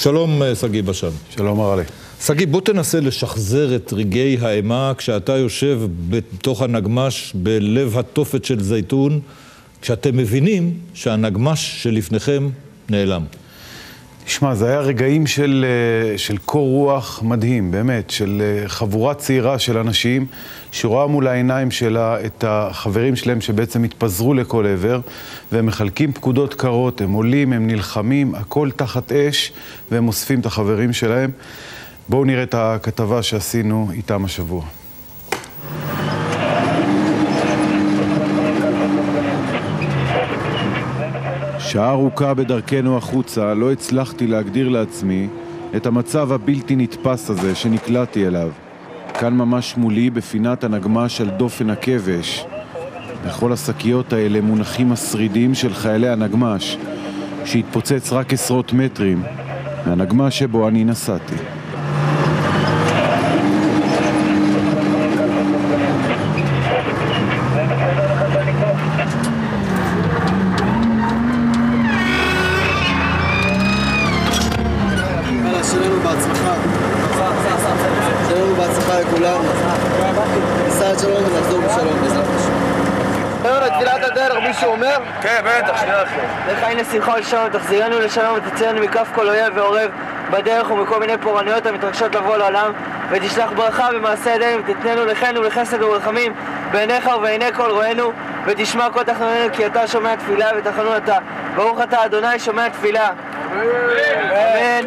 שלום סגי בשן. שלום הרלי. סגי, בוא תנסה לשחזר את רגעי האימה כשאתה יושב בתוך הנגמש בלב התופת של זיתון, כשאתם מבינים שהנגמש שלפניכם נעלם. תשמע, זה היה רגעים של קור רוח מדהים, באמת, של חבורה צעירה של אנשים שרואה מול העיניים שלה את החברים שלהם שבעצם התפזרו לכל עבר, והם מחלקים פקודות קרות, הם עולים, הם נלחמים, הכל תחת אש, והם אוספים את החברים שלהם. בואו נראה את הכתבה שעשינו איתם השבוע. שעה ארוכה בדרכנו החוצה לא הצלחתי להגדיר לעצמי את המצב הבלתי נתפס הזה שנקלעתי אליו. כאן ממש מולי בפינת הנגמש על דופן הכבש. בכל השקיות האלה מונחים השרידים של חיילי הנגמש שהתפוצץ רק עשרות מטרים מהנגמש שבו אני נסעתי. לכולם. ניסה את שלום ונחזור בשלום בעזרת השם. חבר'ה, תפילת הדרך, מישהו אומר? כן, בטח, שנייה אחרי. לך הנה שיחו לשלום, תחזירנו לשלום ותצילנו מכף כל אויב ועורב בדרך ומכל מיני פורענויות המתרגשות לבוא לעולם, ותשלח ברכה במעשה ידינו ותתננו לכנו לחסד ורחמים בעיניך ובעיני כל רואינו, ותשמע כל תחנוננו כי אתה שומע תפילה ותחנון אתה. ברוך אתה אדוני שומע תפילה. אמן.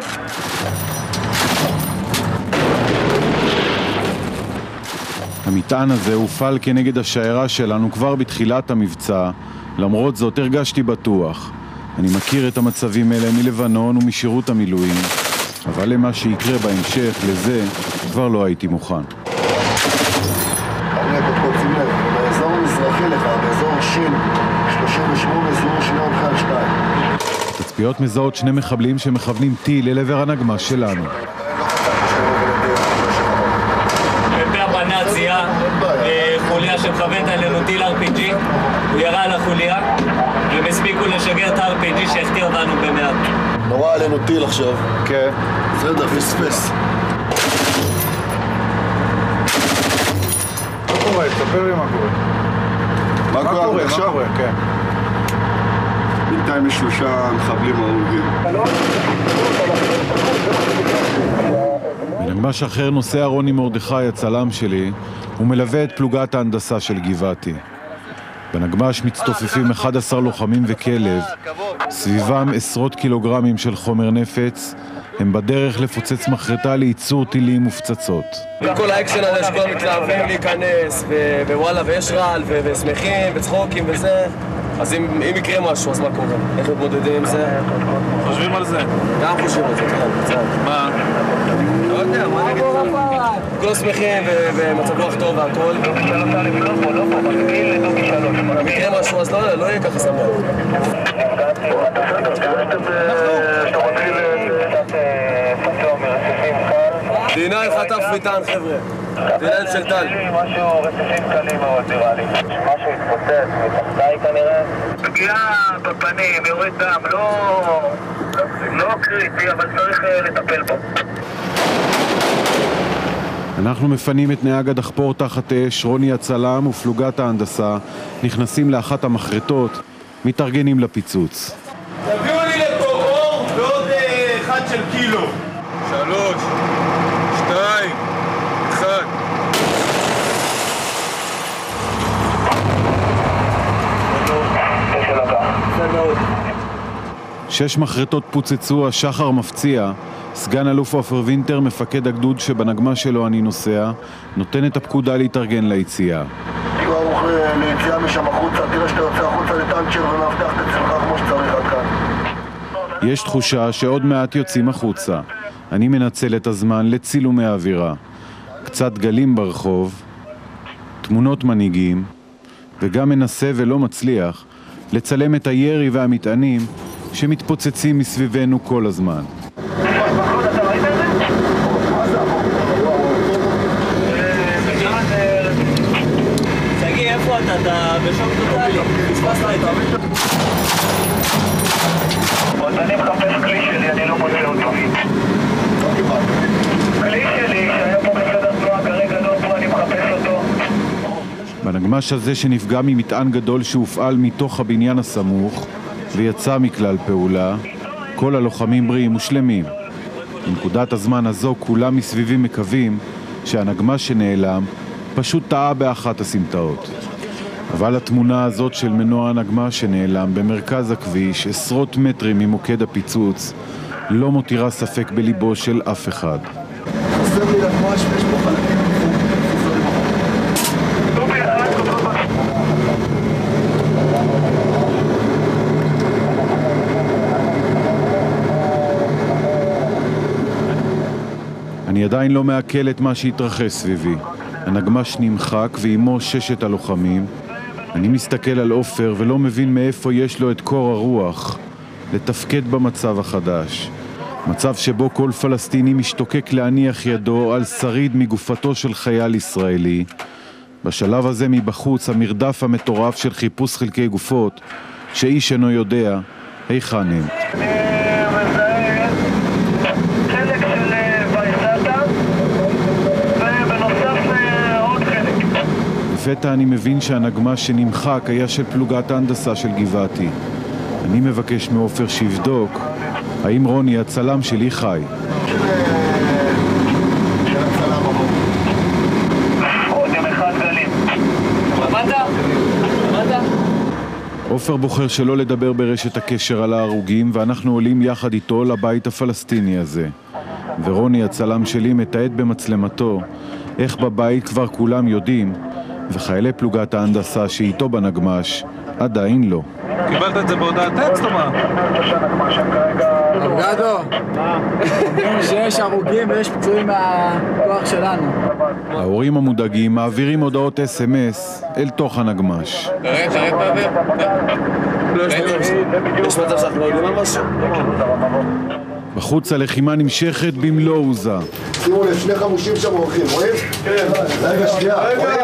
המטען הזה הופעל כנגד השיירה שלנו כבר בתחילת המבצע, למרות זאת הרגשתי בטוח. אני מכיר את המצבים האלה מלבנון ומשירות המילואים, אבל למה שיקרה בהמשך, לזה כבר לא הייתי מוכן. שים לב, באזור המזרחי לך, באזור שין, 38 זור שני עוד 2. תצפיות מזהות שני מחבלים שמכוונים טיל אל עבר הנגמש שלנו. חוליה שמכוונת עלינו טיל RPG, הוא ירה על החוליה והם הספיקו לשגר את ה-RPG שהכתיר אותנו במעט. נורא עלינו טיל עכשיו. כן. בסדר, פספס. מה קורה? תספר לי מה קורה. מה קורה עכשיו? כן. בינתיים יש 3 מחבלים הרוגים. בנגמש אחר נוסע רוני מרדכי, הצלם שלי, הוא מלווה את פלוגת ההנדסה של גבעתי. בנגמש מצטופפים 11 לוחמים וכלב, סביבם עשרות קילוגרמים של חומר נפץ, הם בדרך לפוצץ מחרטה לייצור טילים ופצצות. כל האקשן הזה שכולם מתלהבים להיכנס, ווואלה ויש רעל, ושמחים וצחוקים וזה, אז אם יקרה משהו, אז מה קורה? איך מתמודדים עם זה? חושבים על זה? גם חושבים על זה, כן. מה? לא יודע, מה נגיד? כולם שמחים ומצב רוח טוב והכל. אם יקרה משהו, אז לא יהיה ככה שמח. דינה עם חטף מטען, חבר'ה. דינה עם של טל. משהו רציפים קלים מאוד, נראה לי. משהו התפוצץ, מתחתאי כנראה. פגיעה בפנים, יורד דם, לא קריטי, אבל צריך לטפל בו. אנחנו מפנים את נהג הדחפור תחת אש, רוני הצלם ופלוגת ההנדסה, נכנסים לאחת המחרטות, מתארגנים לפיצוץ. תביאו לי לפה אור ועוד 1 של קילו. 3, 2, 1. 6 מחרטות פוצצו, השחר מפציע. סגן אלוף עופר וינטר, מפקד הגדוד שבנגמש שלו אני נוסע, נותן את הפקודה להתארגן ליציאה. תהיו ערוך ליציאה משם החוצה, תראה שאתה יוצא החוצה לטנצ'ר ומאבטח את עצמך כמו שצריך עד כאן. יש תחושה שעוד מעט יוצאים החוצה. אני מנצל את הזמן לצילומי האווירה. קצת גלים ברחוב, תמונות מנהיגים, וגם מנסה ולא מצליח לצלם את הירי והמטענים שמתפוצצים מסביבנו כל הזמן. תגיד, איפה אתה בשוק טוטלי? פספסת את זה. אני מחפש כלי שלי, אני לא מוצא אותו. הנגמ"ש הזה שנפגע ממטען גדול שהופעל מתוך הבניין הסמוך ויצא מכלל פעולה, כל הלוחמים בריאים ושלמים. בנקודת הזמן הזו כולם מסביבי מקווים שהנגמ"ש שנעלם פשוט טעה באחת הסמטאות. אבל התמונה הזאת של מנוע הנגמ"ש שנעלם במרכז הכביש, עשרות מטרים ממוקד הפיצוץ, לא מותירה ספק בליבו של אף אחד. חסר לי נגמ"ש ויש פה חלקים. אני עדיין לא מעכל את מה שהתרחש סביבי. הנגמ"ש נמחק ועמו 6 הלוחמים. אני מסתכל על עופר ולא מבין מאיפה יש לו את קור הרוח לתפקד במצב החדש. מצב שבו כל פלסטיני משתוקק להניח ידו על שריד מגופתו של חייל ישראלי. בשלב הזה מבחוץ המרדף המטורף של חיפוש חלקי גופות שאיש אינו יודע היכן הם. לפתע אני מבין שהנגמ"ש שנמחק היה של פלוגת ההנדסה של גבעתי. אני מבקש מעופר שיבדוק האם רוני הצלם שלי חי. עופר בוחר שלא לדבר ברשת הקשר על ההרוגים ואנחנו עולים יחד איתו לבית הפלסטיני הזה. ורוני הצלם שלי מתעד במצלמתו איך בבית כבר כולם יודעים וחיילי פלוגת ההנדסה שאיתו בנגמ"ש עדיין לא. קיבלת את זה בהודעת טקסט או מה? אבגדו, אומרים שיש הרוגים ויש פצועים מהכוח שלנו. ההורים המודאגים מעבירים הודעות SMS אל תוך הנגמ"ש. תראה באוויר. יש מצב שאנחנו לא יודעים על משהו? בחוץ הלחימה נמשכת במלוא עוזה. שימו לב, 2 חמושים שם הולכים, רואים? כן. רגע, שנייה, רואים?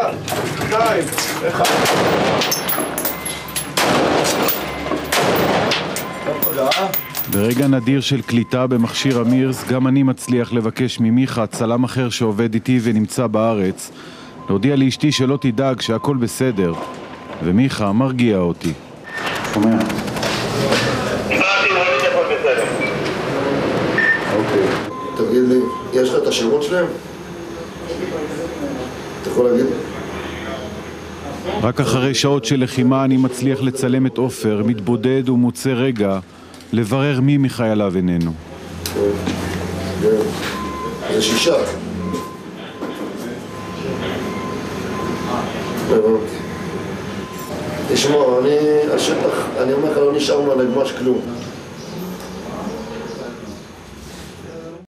2, 1. ברגע נדיר של קליטה במכשיר אמירס, גם אני מצליח לבקש ממיכה, צלם אחר שעובד איתי ונמצא בארץ, להודיע לאשתי שלא תדאג שהכל בסדר, ומיכה מרגיע אותי. שומע. תגיד לי, יש לך את השירות שלהם? אתה יכול להגיד? רק אחרי שעות של לחימה אני מצליח לצלם את עופר, מתבודד ומוצא רגע לברר מי מחייליו איננו. זה 6. תשמע, השטח, אני אומר לך, לא נשאר מהנגמ"ש כלום.